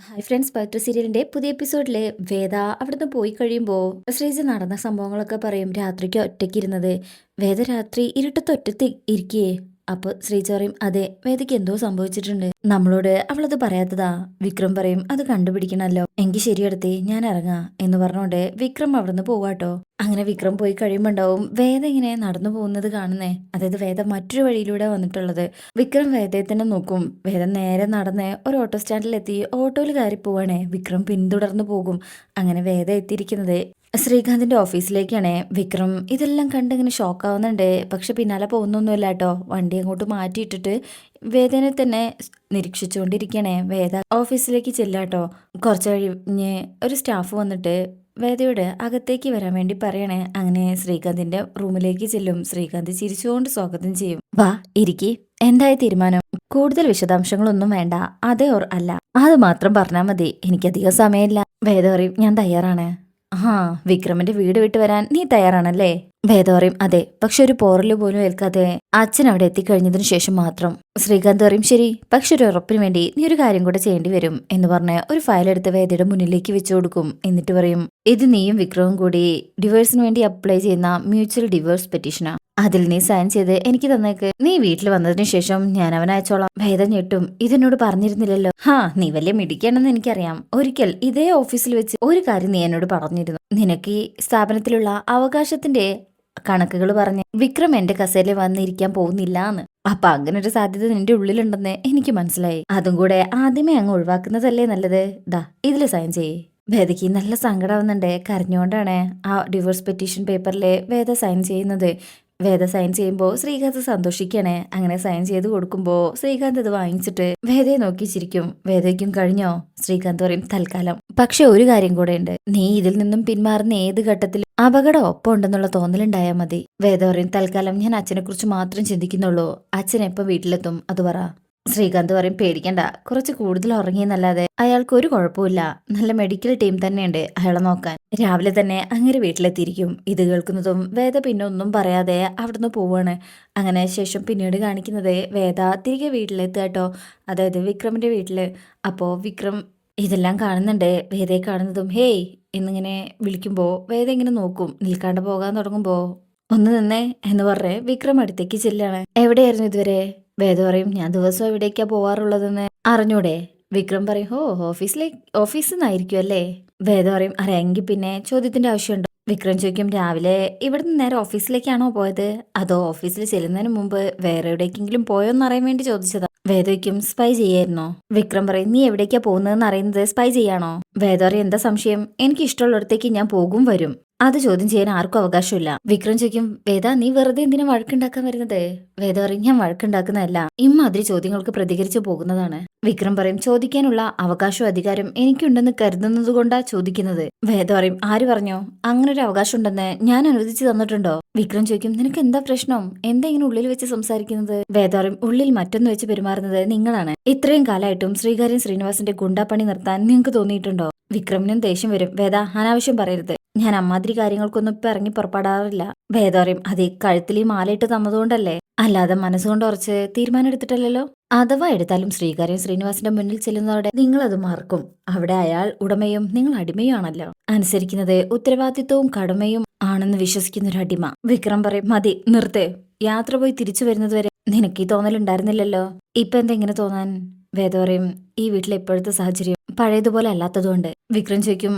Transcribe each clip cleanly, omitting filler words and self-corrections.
Hi friends, പവിത്ര സീരിയലിന്റെ പുതിയ എപ്പിസോഡിലെ വേദ അവിടുന്ന് പോയി കഴിയുമ്പോൾ ശ്രീജ നടന്ന സംഭവങ്ങളൊക്കെ പറയും. രാത്രിക്ക് ഒറ്റയ്ക്ക് ഇരുന്നത് വേദ രാത്രി ഇരുട്ടത്ത് ഒറ്റത്ത് ഇരിക്കേ. അപ്പൊ ശ്രീജ പറയും, അതെ, വേദയ്ക്ക് എന്തോ സംഭവിച്ചിട്ടുണ്ട്, നമ്മളോട് അവളത് പറയാത്തതാ. വിക്രം പറയും, അത് കണ്ടുപിടിക്കണല്ലോ. എങ്കിൽ ശരിയെടുത്തേ, ഞാൻ ഇറങ്ങാ എന്ന് പറഞ്ഞോണ്ട് വിക്രം അവിടുന്ന് പോവാട്ടോ. അങ്ങനെ വിക്രം പോയി കഴിയുമ്പോണ്ടാവും വേദ ഇങ്ങനെ നടന്നു പോകുന്നത് കാണുന്നേ. അതായത് വേദ മറ്റൊരു വഴിയിലൂടെ വന്നിട്ടുള്ളത്. വിക്രം വേദയെ തന്നെ നോക്കും. വേദ നേരെ നടന്ന് ഒരു ഓട്ടോ സ്റ്റാൻഡിലെത്തി ഓട്ടോയിൽ കയറി പോവാണേ. വിക്രം പിന്തുടർന്നു പോകും. അങ്ങനെ വേദ എത്തിയിരിക്കുന്നത് ശ്രീകാന്തിന്റെ ഓഫീസിലേക്കാണ്. വിക്രം ഇതെല്ലാം കണ്ട് ഇങ്ങനെ ഷോക്കാവുന്നുണ്ട്. പക്ഷെ പിന്നാലെ പോകുന്നൊന്നുമില്ല കേട്ടോ. വണ്ടി അങ്ങോട്ട് മാറ്റിയിട്ടിട്ട് വേദനെ തന്നെ നിരീക്ഷിച്ചുകൊണ്ടിരിക്കണേ. വേദ ഓഫീസിലേക്ക് ചെല്ലാട്ടോ. കുറച്ച് കഴിഞ്ഞ് ഒരു സ്റ്റാഫ് വന്നിട്ട് വേദയോട് അകത്തേക്ക് വരാൻ വേണ്ടി പറയണേ. അങ്ങനെ ശ്രീകാന്തിന്റെ റൂമിലേക്ക് ചെല്ലും. ശ്രീകാന്ത് ചിരിച്ചുകൊണ്ട് സ്വാഗതം ചെയ്യും. വാ, ഇരിക്കി. എന്തായ തീരുമാനം? കൂടുതൽ വിശദാംശങ്ങളൊന്നും വേണ്ട. അതെ ഓർ അല്ല അത് മാത്രം പറഞ്ഞാൽ മതി. എനിക്കധികം സമയമില്ല. വേദ പറയും, ഞാൻ തയ്യാറാണ്. ആ, വിക്രമിന്റെ വീട് വിട്ട് വരാൻ നീ തയ്യാറാണല്ലേ? വേദ പറയും, അതെ, പക്ഷെ ഒരു പോറല് പോലും ഏൽക്കാതെ അച്ഛൻ അവിടെ എത്തിക്കഴിഞ്ഞതിന് ശേഷം മാത്രം. ശ്രീകാന്ത് പറയും, ശരി, പക്ഷെ ഒരു ഉറപ്പിന് വേണ്ടി നീ ഒരു കാര്യം കൂടെ ചെയ്യേണ്ടി വരും എന്ന് പറഞ്ഞ് ഒരു ഫയൽ എടുത്ത് വേദയുടെ മുന്നിലേക്ക് വെച്ചു കൊടുക്കും. എന്നിട്ട് പറയും, ഇത് നീയും വിക്രവും കൂടി ഡിവോഴ്സിന് വേണ്ടി അപ്ലൈ ചെയ്യുന്ന മ്യൂച്വൽ ഡിവോഴ്സ് പെറ്റീഷനാ. അതിൽ നീ സൈൻ ചെയ്ത് എനിക്ക് തന്നേക്ക്. നീ വീട്ടിൽ വന്നതിന് ശേഷം ഞാൻ അവൻ അയച്ചോളാം. വേദം ഞെട്ടും. ഇതെന്നോട് പറഞ്ഞിരുന്നില്ലല്ലോ. നീ വലിയ മിടിക്കാണെന്ന് എനിക്കറിയാം. ഒരിക്കൽ ഇതേ ഓഫീസിൽ വെച്ച് ഒരു കാര്യം നീ എന്നോട് പറഞ്ഞിരുന്നു. നിനക്ക് ഈ സ്ഥാപനത്തിലുള്ള അവകാശത്തിന്റെ കണക്കുകൾ പറഞ്ഞ് വിക്രം എന്റെ കസേരയിൽ വന്നിരിക്കാൻ പോകുന്നില്ല എന്ന്. അപ്പൊ അങ്ങനെ ഒരു സാധ്യത നിന്റെ ഉള്ളിലുണ്ടെന്ന് എനിക്ക് മനസ്സിലായി. അതും കൂടെ ആദ്യമേ അങ്ങ് ഒഴിവാക്കുന്നതല്ലേ നല്ലത്. ദാ ഇതില് സൈൻ ചെയ്യേ. വേദയ്ക്ക് നല്ല സങ്കടമാവുന്നുണ്ട്. കരഞ്ഞുകൊണ്ടാണ് ആ ഡിവോഴ്സ് പെറ്റീഷൻ പേപ്പറിൽ വേദ സൈൻ ചെയ്യുന്നത്. വേദ സൈൻ ചെയ്യുമ്പോൾ ശ്രീകാന്ത് സന്തോഷിക്കണേ. അങ്ങനെ സൈൻ ചെയ്ത് കൊടുക്കുമ്പോൾ ശ്രീകാന്ത് അത് വാങ്ങിച്ചിട്ട് വേദയെ നോക്കി ചിരിക്കും. വേദയ്ക്കും കഴിഞ്ഞോ? ശ്രീകാന്ത് പറയും, തൽക്കാലം. പക്ഷെ ഒരു കാര്യം കൂടെ ഉണ്ട്. നീ ഇതിൽ നിന്നും പിന്മാറുന്ന ഏത് ഘട്ടത്തിലും അപകടം ഒപ്പം ഉണ്ടെന്നുള്ള തോന്നലുണ്ടായാൽ മതി. വേദ പറയും, തൽക്കാലം ഞാൻ അച്ഛനെ കുറിച്ച് മാത്രം ചിന്തിക്കുന്നുള്ളൂ. അച്ഛൻ എപ്പം വീട്ടിലെത്തും അത് പറ. ശ്രീകാന്ത് പറയും, പേടിക്കണ്ട, കുറച്ച് കൂടുതൽ ഉറങ്ങിയെന്നല്ലാതെ അയാൾക്ക് ഒരു കുഴപ്പമില്ല. നല്ല മെഡിക്കൽ ടീം തന്നെയുണ്ട് അയാളെ നോക്കാൻ. രാവിലെ തന്നെ അങ്ങനെ വീട്ടിലെത്തിയിരിക്കും. ഇത് കേൾക്കുന്നതും വേദ പിന്നെ ഒന്നും പറയാതെ അവിടുന്ന് പോവാണ്. അങ്ങനെ ശേഷം പിന്നീട് കാണിക്കുന്നത് വേദ തിരികെ വീട്ടിലെത്തുക കേട്ടോ. അതായത് വിക്രമിന്റെ വീട്ടില്. അപ്പോ വിക്രം ഇതെല്ലാം കാണുന്നുണ്ട്. വേദയെ കാണുന്നതും ഹേയ് എന്നിങ്ങനെ വിളിക്കുമ്പോ വേദ ഇങ്ങനെ നോക്കും. നിൽക്കാണ്ട് പോകാൻ തുടങ്ങുമ്പോ ഒന്ന് നിന്നേ എന്ന് പറഞ്ഞ് വിക്രം അടുത്തേക്ക് ചെല്ലാണ്. എവിടെയായിരുന്നു ഇതുവരെ? വേദ പറയും, ഞാൻ ദിവസം എവിടേക്കാ പോവാറുള്ളതെന്ന് അറിഞ്ഞൂടെ? വിക്രം പറയും, ഓഫീസിൽ നിന്നായിരിക്കും അല്ലേ? വേദ പറയും, അറിയാമെങ്കിൽ പിന്നെ ചോദ്യത്തിന്റെ ആവശ്യമുണ്ടോ? വിക്രം ചോദിക്കും, രാവിലെ ഇവിടുന്ന് നേരെ ഓഫീസിലേക്കാണോ പോയത്, അതോ ഓഫീസിൽ ചെല്ലുന്നതിന് മുമ്പ് വേറെ എവിടേക്കെങ്കിലും പോയോന്ന് അറിയാൻ വേണ്ടി ചോദിച്ചതാ. വേദയ്ക്കും സ്പൈ ചെയ്യായിരുന്നോ? വിക്രം പറയും, നീ എവിടേക്കാ പോകുന്നതെന്ന് അറിയുന്നത് സ്പൈ ചെയ്യാണോ? വേദ പറയും, എന്താ സംശയം? എനിക്ക് ഇഷ്ടമുള്ളിടത്തേക്ക് ഞാൻ പോകും വരും. അത് ചോദ്യം ചെയ്യാൻ ആർക്കും അവകാശമില്ല. വിക്രം ചോദിക്കും, വേദ നീ വെറുതെ എന്തിനാ വഴക്കുണ്ടാക്കാൻ വരുന്നത്? വേദ പറയും, ഞാൻ വഴക്കുണ്ടാക്കുന്നതല്ല, ഇമ്മാതിരി ചോദ്യങ്ങൾക്ക് പ്രതികരിച്ചു പോകുന്നതാണ്. വിക്രം പറയും, ചോദിക്കാനുള്ള അവകാശവും അധികാരം എനിക്കുണ്ടെന്ന് കരുതുന്നത് കൊണ്ടാ ചോദിക്കുന്നത്. വേദ പറയും, ആര് പറഞ്ഞോ? അങ്ങനെ ഒരു അവകാശം ഉണ്ടെന്ന് ഞാൻ അനുവദിച്ചു തന്നിട്ടുണ്ടോ? വിക്രം ചോദിക്കും, നിനക്ക് എന്താ പ്രശ്നം? എന്താ ഇങ്ങനെ ഉള്ളിൽ വെച്ച് സംസാരിക്കുന്നത്? വേദ പറയും, ഉള്ളിൽ മറ്റൊന്ന് വെച്ച് പെരുമാറുന്നത് നിങ്ങളാണ്. ഇത്രയും കാലമായിട്ടും ശ്രീകാര്യം ശ്രീനിവാസിന്റെ ഗുണ്ടാപ്പണി നിർത്താൻ നിങ്ങൾക്ക് തോന്നിയിട്ടുണ്ടോ? വിക്രമിനും ദേഷ്യം വരും. വേദ അനാവശ്യം പറയരുത്. ഞാൻ അമ്മാതിരി കാര്യങ്ങൾക്കൊന്നും ഇപ്പൊ ഇറങ്ങി പുറപ്പെടാറില്ല. വേദ പറയും, അത് കഴുത്തിൽ ഈ മാലയിട്ട് തന്നതുകൊണ്ടല്ലേ, അല്ലാതെ മനസ്സുകൊണ്ട് ഉറച്ച് തീരുമാനം എടുത്തിട്ടല്ലോ. അഥവാ എടുത്താലും ശ്രീകാര്യം ശ്രീനിവാസിന്റെ മുന്നിൽ ചെല്ലുന്നതോടെ നിങ്ങൾ അത് മറക്കും. അവിടെ അയാൾ ഉടമയും നിങ്ങൾ അടിമയും ആണല്ലോ. അനുസരിക്കുന്നത് ഉത്തരവാദിത്വവും കടമയും ആണെന്ന് വിശ്വസിക്കുന്ന ഒരു അടിമ. വിക്രം പറയും, മതി, നിർത്തേ. യാത്ര പോയി തിരിച്ചു വരുന്നത് വരെ നിനക്ക് ഈ തോന്നലുണ്ടായിരുന്നില്ലല്ലോ. ഇപ്പൊ എന്താ ഇങ്ങനെ തോന്നാൻ? വേദ പറയും, ഈ വീട്ടിലെ ഇപ്പോഴത്തെ സാഹചര്യം പഴയതുപോലെ അല്ലാത്തതുകൊണ്ട്. വിക്രം ചോദിക്കും,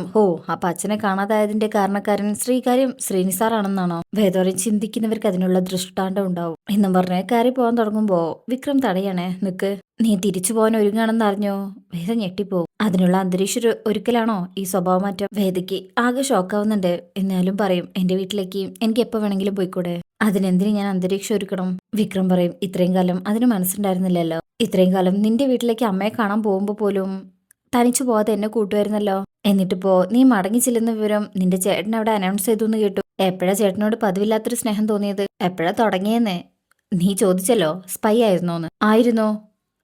അപ്പൊ അച്ഛനെ കാണാതായതിന്റെ കാരണക്കാരൻ ശ്രീകാര്യം ശ്രീനിസാറാണെന്നാണോ? വേദ പറയും, ചിന്തിക്കുന്നവർക്ക് അതിനുള്ള ദൃഷ്ടാന്തം ഉണ്ടാവും എന്നും പറഞ്ഞ് കയറി പോകാൻ തുടങ്ങുമ്പോ വിക്രം തടയണേ. നിക്ക്, നീ തിരിച്ചു പോകാൻ ഒരുങ്ങാണെന്ന് അറിഞ്ഞോ? വേദ ഞെട്ടിപ്പോവും. അതിനുള്ള അന്തരീക്ഷ ഒരുക്കലാണോ ഈ സ്വഭാവ മാറ്റം? വേദയ്ക്ക് ആകെ ഷോക്കാവുന്നുണ്ട്. എന്നാലും പറയും, എന്റെ വീട്ടിലേക്ക് എനിക്ക് എപ്പോ വേണമെങ്കിലും പോയിക്കൂടെ? അതിനെന്തിനു ഞാൻ അന്തരീക്ഷം ഒരുക്കണം? വിക്രം പറയും, ഇത്രയും കാലം അതിന് മനസ്സുണ്ടായിരുന്നില്ലല്ലോ. ഇത്രയും കാലം നിന്റെ വീട്ടിലേക്ക് അമ്മയെ കാണാൻ പോകുമ്പോ പോലും തനിച്ചു പോവാതെ എന്നെ കൂട്ടുമായിരുന്നല്ലോ. എന്നിട്ടിപ്പോ നീ മടങ്ങി ചെല്ലുന്ന വിവരം നിന്റെ ചേട്ടൻ അവിടെ അനൗൺസ് ചെയ്തു എന്ന് കേട്ടു. എപ്പോഴാ ചേട്ടനോട് പതിവില്ലാത്തൊരു സ്നേഹം തോന്നിയത്? എപ്പോഴാ തുടങ്ങിയെന്നേ? നീ ചോദിച്ചല്ലോ, സ്പൈ ആയിരുന്നോന്ന്. ആയിരുന്നോ?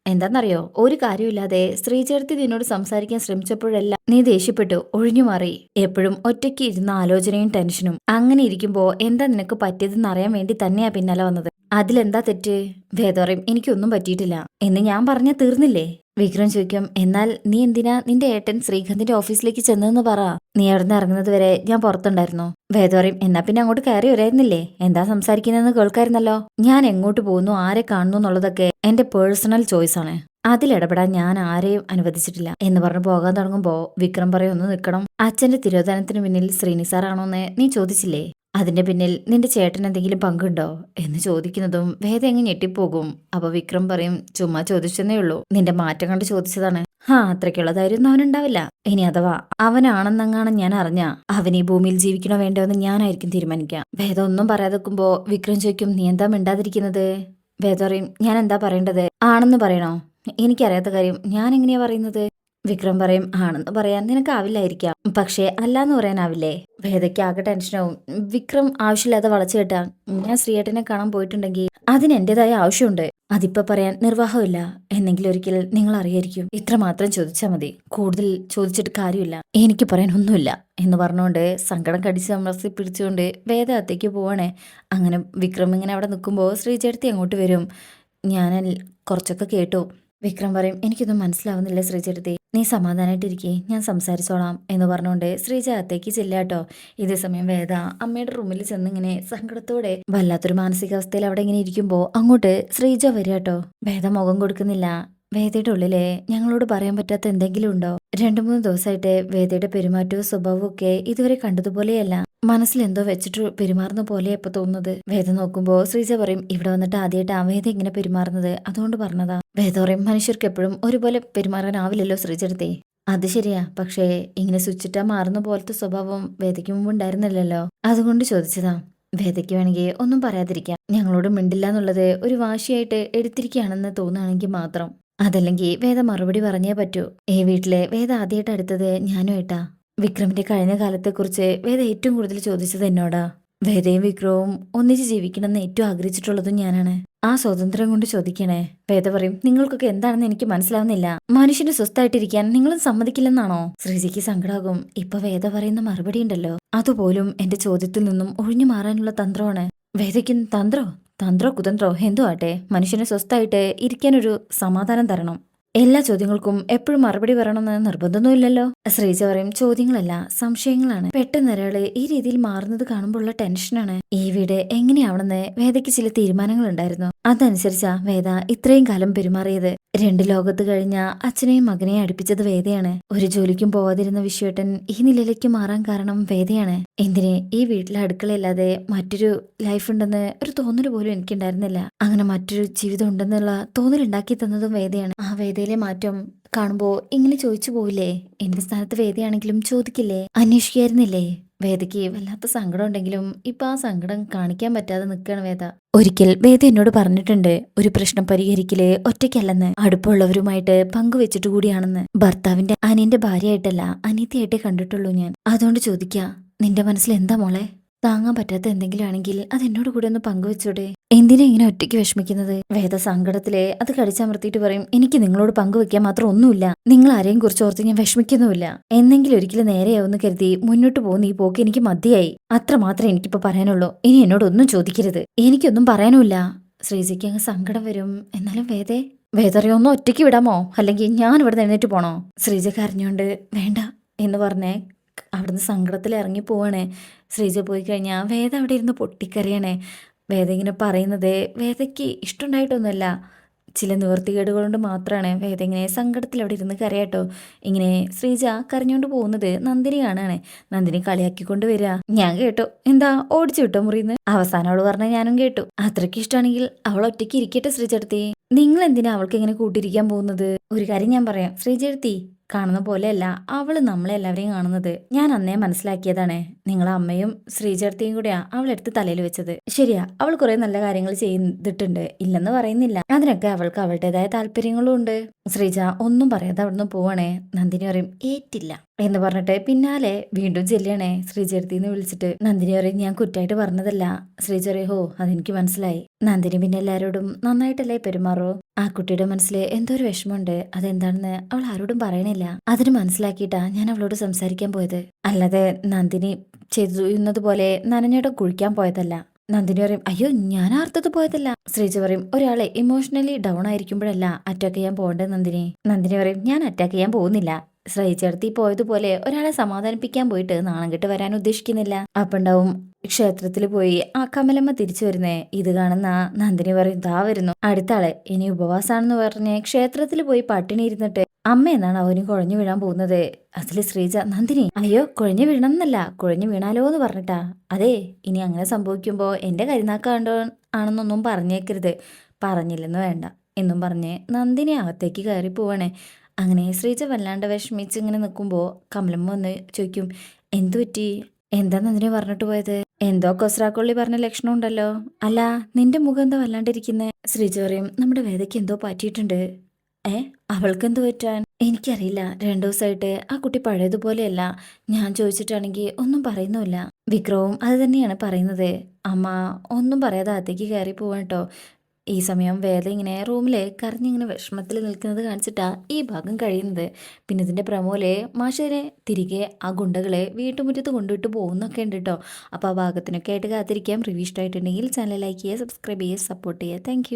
എന്താന്നറിയോ, ഒരു കാര്യമില്ലാതെ ശ്രീചേർത്തി നിന്നോട് സംസാരിക്കാൻ ശ്രമിച്ചപ്പോഴെല്ലാം നീ ദേഷ്യപ്പെട്ടു ഒഴിഞ്ഞു മാറി. എപ്പോഴും ഒറ്റയ്ക്ക് ഇരുന്ന ആലോചനയും ടെൻഷനും. അങ്ങനെ ഇരിക്കുമ്പോ എന്താ നിനക്ക് പറ്റിയതെന്ന് അറിയാൻ വേണ്ടി തന്നെയാ പിന്നാലെ വന്നത്. അതിലെന്താ തെറ്റ്? വേദ പറയും, എനിക്കൊന്നും പറ്റിയിട്ടില്ല എന്ന് ഞാൻ പറഞ്ഞാ തീർന്നില്ലേ? വിക്രം ചോദിക്കും, എന്നാൽ നീ എന്തിനാ നിന്റെ ഏട്ടൻ ശ്രീകാന്തിന്റെ ഓഫീസിലേക്ക് ചെന്നതെന്ന് പറ. നീ അവിടുന്ന് ഇറങ്ങുന്നത് വരെ ഞാൻ പുറത്തുണ്ടായിരുന്നു. വേദ പറയും, എന്നാ പിന്നെ അങ്ങോട്ട് കയറി വരായിരുന്നില്ലേ? എന്താ സംസാരിക്കുന്നതെന്ന് കേൾക്കായിരുന്നല്ലോ. ഞാൻ എങ്ങോട്ട് പോകുന്നു, ആരെ കാണുന്നു എന്നുള്ളതൊക്കെ എന്റെ പേഴ്സണൽ ചോയ്സ് ആണ്. അതിലിടപെടാൻ ഞാൻ ആരെയും അനുവദിച്ചിട്ടില്ല എന്ന് പറഞ്ഞ് പോകാൻ തുടങ്ങുമ്പോ വിക്രം പറയും, ഒന്ന് നിൽക്കണം. അച്ഛന്റെ തിരോധാനത്തിന് പിന്നിൽ ശ്രീനി സാറാണോന്ന് നീ ചോദിച്ചില്ലേ? അതിന്റെ പിന്നിൽ നിന്റെ ചേട്ടൻ എന്തെങ്കിലും പങ്കുണ്ടോ എന്ന് ചോദിക്കുന്നതും വേദ അങ്ങ് ഞെട്ടിപ്പോകും. അപ്പൊ വിക്രം പറയും, ചുമ്മാ ചോദിച്ചെന്നേ ഉള്ളൂ, നിന്റെ മാറ്റം കണ്ട് ചോദിച്ചതാണ്. അത്രയ്ക്കുള്ള ധൈര്യമൊന്നും അവനുണ്ടാവില്ല. ഇനി അഥവാ അവനാണെന്നെങ്ങാണ് ഞാൻ അറിഞ്ഞ അവൻ ഈ ഭൂമിയിൽ ജീവിക്കണോ വേണ്ടോ എന്ന് ഞാനായിരിക്കും തീരുമാനിക്കാം. വേദ ഒന്നും പറയാതെ നിൽക്കുമ്പോ വിക്രം ചോദിക്കും, നീ എന്താ മിണ്ടാതിരിക്കുന്നത്? വേദ പറയും, ഞാൻ എന്താ പറയേണ്ടത്? ആണെന്ന് പറയണോ? എനിക്കറിയാത്ത കാര്യം ഞാൻ എങ്ങനെയാ പറയുന്നത്? വിക്രം പറയും, ആണെന്ന് പറയാൻ നിനക്കാവില്ലായിരിക്കാം, പക്ഷേ അല്ലാന്ന് പറയാനാവില്ലേ? വേദയ്ക്ക് ആകെ ടെൻഷനാവും. വിക്രം ആവശ്യമില്ലാതെ വളച്ചു കെട്ടാ. ഞാൻ ശ്രീയേട്ടനെ കാണാൻ പോയിട്ടുണ്ടെങ്കിൽ അതിന് എന്റേതായ ആവശ്യമുണ്ട്. അതിപ്പോ പറയാൻ നിർവാഹമില്ല. എന്നെങ്കിലും ഒരിക്കൽ നിങ്ങൾ അറിയായിരിക്കും. ഇത്ര മാത്രം ചോദിച്ചാൽ മതി, കൂടുതൽ ചോദിച്ചിട്ട് കാര്യമില്ല. എനിക്ക് പറയാൻ ഒന്നുമില്ല എന്ന് പറഞ്ഞുകൊണ്ട് സങ്കടം കടിച്ച് അമർത്തി പിടിച്ചുകൊണ്ട് വേദ അകത്തേക്ക് പോവാണേ. അങ്ങനെ വിക്രം ഇങ്ങനെ അവിടെ നിൽക്കുമ്പോൾ ശ്രീചേട്ടത്തി അങ്ങോട്ട് വരും. ഞാൻ കുറച്ചൊക്കെ കേട്ടു. വിക്രം പറയും, എനിക്കൊന്നും മനസ്സിലാവുന്നില്ല ശ്രീചേട്ടത്തി, നീ സമാധാനമായിട്ടിരിക്കേ, ഞാൻ സംസാരിച്ചോളാം എന്ന് പറഞ്ഞുകൊണ്ട് ശ്രീജ അകത്തേക്ക് ചെല്ലാട്ടോ. ഇതേ സമയം വേദ അമ്മയുടെ റൂമിൽ ചെന്നിങ്ങനെ സങ്കടത്തോടെ വല്ലാത്തൊരു മാനസികാവസ്ഥയിൽ അവിടെ ഇങ്ങനെ ഇരിക്കുമ്പോ അങ്ങോട്ട് ശ്രീജ വരികട്ടോ. വേദ മുഖം കൊടുക്കുന്നില്ല. വേദയുടെ ഉള്ളിലെ ഞങ്ങളോട് പറയാൻ പറ്റാത്ത എന്തെങ്കിലും ഉണ്ടോ? 2-3 ദിവസമായിട്ട് വേദയുടെ പെരുമാറ്റവും സ്വഭാവവും ഒക്കെ ഇതുവരെ കണ്ടതുപോലെയല്ല. മനസ്സിൽ എന്തോ വെച്ചിട്ട് പെരുമാറുന്ന പോലെയാ ഇപ്പൊ തോന്നുന്നത്. വേദ നോക്കുമ്പോ ശ്രീജ പറയും, ഇവിടെ വന്നിട്ട് ആദ്യമായിട്ട് ആ വേദ ഇങ്ങനെ പെരുമാറുന്നത്, അതുകൊണ്ട് പറഞ്ഞതാ. വേദ പറയും, മനുഷ്യർക്ക് എപ്പോഴും ഒരുപോലെ പെരുമാറാനാവില്ലല്ലോ ശ്രീജടുത്തേ. അത് ശരിയാ, പക്ഷേ ഇങ്ങനെ സ്വിച്ചിട്ടാ മാറുന്ന പോലത്തെ സ്വഭാവം വേദയ്ക്ക് മുമ്പ് ഉണ്ടായിരുന്നില്ലല്ലോ, അതുകൊണ്ട് ചോദിച്ചതാ. വേദയ്ക്ക് വേണമെങ്കിൽ ഒന്നും പറയാതിരിക്കാം. ഞങ്ങളോട് മിണ്ടില്ല എന്നുള്ളത് ഒരു വാശിയായിട്ട് എടുത്തിരിക്കുകയാണെന്ന് തോന്നുകയാണെങ്കിൽ മാത്രം. അതല്ലെങ്കിൽ വേദ മറുപടി പറഞ്ഞേ പറ്റൂ. ഈ വീട്ടിലെ വേദ ആദ്യമായിട്ട് അടുത്തത് ഞാനുമായിട്ടാ. വിക്രമിന്റെ കഴിഞ്ഞ കാലത്തെക്കുറിച്ച് വേദ ഏറ്റവും കൂടുതൽ ചോദിച്ചത് എന്നോടാ. വേദയും വിക്രവും ഒന്നിച്ച് ജീവിക്കണമെന്ന് ഏറ്റവും ആഗ്രഹിച്ചിട്ടുള്ളതും ഞാനാണ്. ആ സ്വാതന്ത്ര്യം കൊണ്ട് ചോദിക്കണേ. വേദ പറയും, നിങ്ങൾക്കൊക്കെ എന്താണെന്ന് എനിക്ക് മനസ്സിലാവുന്നില്ല. മനുഷ്യന് സ്വസ്ഥായിട്ടിരിക്കാൻ നിങ്ങളും സമ്മതിക്കില്ലെന്നാണോ? ശ്രീജിക്ക് സങ്കടാകും. ഇപ്പൊ വേദ പറയുന്ന മറുപടി ഉണ്ടല്ലോ, അതുപോലും എന്റെ ചോദ്യത്തിൽ നിന്നും ഒഴിഞ്ഞു മാറാനുള്ള തന്ത്രമാണ്. വേദയ്ക്കും തന്ത്രോ കുതന്ത്രോ എന്തോ ആട്ടെ, മനുഷ്യന് സ്വസ്ഥായിട്ട് ഇരിക്കാനൊരു സമാധാനം തരണം. എല്ലാ ചോദ്യങ്ങൾക്കും എപ്പോഴും മറുപടി പറയണമെന്ന് നിർബന്ധമൊന്നുമില്ലല്ലോ. ശ്രീജ പറയും, ചോദ്യങ്ങളല്ല സംശയങ്ങളാണ്. പെട്ടെന്ന് ഒരാള് ഈ രീതിയിൽ മാറുന്നത് കാണുമ്പോഴുള്ള ടെൻഷനാണ്. ഈ വീട് എങ്ങനെയാവണമെന്ന് വേദയ്ക്ക് ചില തീരുമാനങ്ങൾ ഉണ്ടായിരുന്നു. അതനുസരിച്ചാ വേദ ഇത്രയും കാലം പെരുമാറിയത്. 2 ലോകത്ത് കഴിഞ്ഞ അച്ഛനെയും മകനെയും അടുപ്പിച്ചത് വേദയാണ്. ഒരു ജോലിക്കും പോവാതിരുന്ന വിശ്വേട്ടൻ ഈ നിലയിലേക്ക് മാറാൻ കാരണം വേദയാണ്. എന്തിന് ഈ വീട്ടിലെ അടുക്കളയില്ലാതെ മറ്റൊരു ലൈഫ് ഉണ്ടെന്ന് ഒരു തോന്നൽ പോലും എനിക്കുണ്ടായിരുന്നില്ല. അങ്ങനെ മറ്റൊരു ജീവിതം ഉണ്ടെന്നുള്ള തോന്നലുണ്ടാക്കി തന്നതും വേദയാണ്. ആ വേദയിലെ മാറ്റം കാണുമ്പോ ഇങ്ങനെ ചോദിച്ചു പോവില്ലേ? എന്റെ സ്ഥാനത്ത് വേദയാണെങ്കിലും ചോദിക്കില്ലേ, അന്വേഷിക്കായിരുന്നില്ലേ? വേദയ്ക്ക് വല്ലാത്ത സങ്കടം ഉണ്ടെങ്കിലും ഇപ്പൊ ആ സങ്കടം കാണിക്കാൻ പറ്റാതെ നിൽക്കുകയാണ് വേദ. ഒരിക്കൽ വേദ എന്നോട് പറഞ്ഞിട്ടുണ്ട്, ഒരു പ്രശ്നം പരിഹരിക്കല് ഒറ്റയ്ക്കല്ലെന്ന്, അടുപ്പമുള്ളവരുമായിട്ട് പങ്കുവെച്ചിട്ട് കൂടിയാണെന്ന്. ഭർത്താവിന്റെ അനിയന്റെ ഭാര്യയായിട്ടല്ല, അനിയത്തിയായിട്ടേ കണ്ടിട്ടുള്ളൂ ഞാൻ. അതുകൊണ്ട് ചോദിക്കാ, നിന്റെ മനസ്സിൽ എന്താ മോളെ? താങ്ങാൻ പറ്റാത്ത എന്തെങ്കിലും ആണെങ്കിൽ അത് എന്നോട് കൂടെ ഒന്ന് പങ്കുവെച്ചൂടെ? എന്തിനാ ഇങ്ങനെ ഒറ്റയ്ക്ക് വിഷമിക്കുന്നത്? വേദ സങ്കടത്തിലെ അത് കടിച്ചമർത്തിയിട്ട് പറയും, എനിക്ക് നിങ്ങളോട് പങ്കുവെക്കാൻ മാത്രം ഒന്നുമില്ല. നിങ്ങൾ ആരെയും കുറിച്ച് ഓർത്ത് ഞാൻ വിഷമിക്കുന്നുമില്ല. എന്നെങ്കിലും ഒരിക്കലും നേരെയാവുന്ന കരുതി മുന്നോട്ട് പോകുന്ന ഈ പോക്ക് എനിക്ക് മതിയായി. അത്ര മാത്രമേ എനിക്കിപ്പോ പറയാനുള്ളൂ. ഇനി എന്നോടൊന്നും ചോദിക്കരുത്. എനിക്കൊന്നും പറയാനുമില്ല. ശ്രീജിക്ക് അങ്ങ് സങ്കടം വരും. എന്നാലും വേദറിയോ ഒന്ന് ഒറ്റയ്ക്ക് വിടാമോ? അല്ലെങ്കിൽ ഞാൻ ഇവിടെ എഴുന്നേറ്റ് പോണോ? ശ്രീജ കരഞ്ഞോണ്ട് വേണ്ട എന്ന് പറഞ്ഞേ അവിടുന്ന് സങ്കടത്തിൽ ഇറങ്ങി പോവാണേ. ശ്രീജ പോയി കഴിഞ്ഞാൽ വേദ അവിടെ ഇരുന്ന് പൊട്ടിക്കരയണേ. വേദ ഇങ്ങനെ പറയുന്നത് വേദയ്ക്ക് ഇഷ്ടമുണ്ടായിട്ടൊന്നുമല്ല, ചില നിവർത്തികേടുകൾ കൊണ്ട് മാത്രമാണ് വേദ ഇങ്ങനെ സങ്കടത്തിൽ അവിടെ ഇരുന്ന് കരയാട്ടോ. ഇങ്ങനെ ശ്രീജ കരഞ്ഞുകൊണ്ട് പോകുന്നത് നന്ദിനി കാണുകയാണ്. നന്ദിനി കളിയാക്കിക്കൊണ്ട് വരിക. ഞാൻ കേട്ടോ, എന്താ ഓടിച്ചു വിട്ടോ മുറിന്ന്? അവസാനം അവള് പറഞ്ഞ ഞാനും കേട്ടു. അത്രയ്ക്ക് ഇഷ്ടമാണെങ്കിൽ അവൾ ഒറ്റയ്ക്ക് ഇരിക്കട്ടെ ശ്രീചേട്ടത്തി. നിങ്ങൾ എന്തിനാ അവൾക്ക് ഇങ്ങനെ കൂട്ടിരിക്കാൻ പോകുന്നത്? ഒരു കാര്യം ഞാൻ പറയാം ശ്രീചേട്ടത്തി, കാണുന്ന പോലെയല്ല അവള് നമ്മളെല്ലാവരെയും കാണുന്നത്. ഞാൻ അന്നേ മനസ്സിലാക്കിയതാണ്. നിങ്ങളെ അമ്മയും ശ്രീചേട്ടത്തിയും കൂടെയാ അവളെടുത്ത് തലയിൽ വെച്ചത്. ശരിയാ, അവൾ കുറെ നല്ല കാര്യങ്ങൾ ചെയ്തിട്ടുണ്ട്, ഇല്ലെന്ന് പറയുന്നില്ല. അതിനൊക്കെ അവൾക്ക് അവളുടേതായ താല്പര്യങ്ങളും ഉണ്ട്. ശ്രീജ ഒന്നും പറയാതെ അവിടുന്ന് പോവാണേ. നന്ദിനി പറയും, ഏറ്റില്ല എന്ന് പറഞ്ഞിട്ട് പിന്നാലെ വീണ്ടും ചെല്ലണേ ശ്രീചേട്ടത്തിന്ന് വിളിച്ചിട്ട്. നന്ദിനി പറയും, ഞാൻ കുറ്റായിട്ട് പറഞ്ഞതല്ല. ശ്രീജ പറയും, ഹോ അതെനിക്ക് മനസ്സിലായി. നന്ദിനി പിന്നെ എല്ലാരോടും നന്നായിട്ടല്ലേ പെരുമാറൂ. ആ കുട്ടിയുടെ മനസ്സിൽ എന്തോ ഒരു വിഷമമുണ്ട്. അതെന്താണെന്ന് അവൾ ആരോടും പറയണില്ല. അതിന് മനസ്സിലാക്കിയിട്ടാ ഞാൻ അവളോട് സംസാരിക്കാൻ പോയത്. അല്ലാതെ നന്ദിനി ചെയ്യുന്നത് പോലെ നനഞ്ഞിടം കുഴിക്കാൻ പോയതല്ല. നന്ദിനി പറയും അയ്യോ ഞാൻ ആർത്തത് പോയതല്ല. ശ്രീജ പറയും ഒരാളെ ഇമോഷണലി ഡൗൺ ആയിരിക്കുമ്പോഴല്ല അറ്റാക്ക് ചെയ്യാൻ പോകേണ്ടത് നന്ദിനി. നന്ദിനി പറയും ഞാൻ അറ്റാക്ക് ചെയ്യാൻ പോകുന്നില്ല. ശ്രീചേർത്തി പോയതുപോലെ ഒരാളെ സമാധാനിപ്പിക്കാൻ പോയിട്ട് നാണം കെട്ട് വരാൻ ഉദ്ദേശിക്കുന്നില്ല. അപ്പണ്ടാവും ക്ഷേത്രത്തിൽ പോയി ആ കമലമ്മ തിരിച്ചു വരുന്നേ. ഇത് കാണുന്ന നന്ദിനി പറയും ദാ വരുന്നു അടുത്ത ആള്. ഇനി ഉപവാസാണെന്ന് പറഞ്ഞ് ക്ഷേത്രത്തിൽ പോയി പട്ടിണി ഇരുന്നിട്ട് അമ്മ എന്നാണ് അവന് കുഴഞ്ഞു വീഴാൻ പോകുന്നത്. അതില് ശ്രീജ നന്ദിനി അയ്യോ കുഴഞ്ഞു വീണമെന്നല്ല കുഴഞ്ഞു വീണാലോ എന്ന് പറഞ്ഞിട്ടാ. അതെ ഇനി അങ്ങനെ സംഭവിക്കുമ്പോ എന്റെ കരുനാക്കാണ്ടോ ആണെന്നൊന്നും പറഞ്ഞേക്കരുത്. പറഞ്ഞില്ലെന്ന് വേണ്ട എന്നും പറഞ്ഞ് നന്ദിനി അകത്തേക്ക് കയറി പോവാണേ. അങ്ങനെ ശ്രീജ വല്ലാണ്ട് വിഷമിച്ച് ഇങ്ങനെ നിൽക്കുമ്പോൾ കമലമ്മ വന്ന് ചോദിക്കും എന്തു പറ്റി, എന്താ നന്ദിനി പറഞ്ഞിട്ട് പോയത്? എന്തോ കൊസ്രാക്കൊള്ളി പറഞ്ഞ ലക്ഷണം ഉണ്ടല്ലോ. അല്ല നിന്റെ മുഖം എന്താ വല്ലാണ്ടിരിക്കുന്നേ? ശ്രീജ പറയും നമ്മുടെ വേദയ്ക്ക് എന്തോ പറ്റിയിട്ടുണ്ട്. ഏ അവൾക്ക് എന്ത് പറ്റാൻ? എനിക്കറിയില്ല. 2 ദിവസമായിട്ട് ആ കുട്ടി പഴയതുപോലെയല്ല. ഞാൻ ചോദിച്ചിട്ടാണെങ്കിൽ ഒന്നും പറയുന്നുമില്ല. വിക്രവും അത് തന്നെയാണ് പറയുന്നത്. അമ്മ ഒന്നും പറയാതെ അകത്തേക്ക് കയറി പോവാൻ കേട്ടോ. ഈ സമയം വേദ ഇങ്ങനെ റൂമിൽ കരഞ്ഞിങ്ങനെ വിഷമത്തിൽ നിൽക്കുന്നത് കാണിച്ചിട്ടാ ഈ ഭാഗം കഴിയുന്നത്. പിന്നെ ഇതിൻ്റെ പ്രമോലെ മാഷിനെ തിരികെ ആ ഗുണ്ടകളെ വീട്ടുമുറ്റത്ത് കൊണ്ടുവിട്ട് പോകുന്നൊക്കെ ഉണ്ട് കേട്ടോ. അപ്പോൾ ആ ഭാഗത്തിനൊക്കെ ആയിട്ട് കാത്തിരിക്കാം. റിവ്യൂ ഇഷ്ടമായിട്ടുണ്ടെങ്കിൽ ചാനൽ ലൈക്ക് ചെയ്യുക, സബ്സ്ക്രൈബ് ചെയ്യുക, സപ്പോർട്ട് ചെയ്യുക. താങ്ക്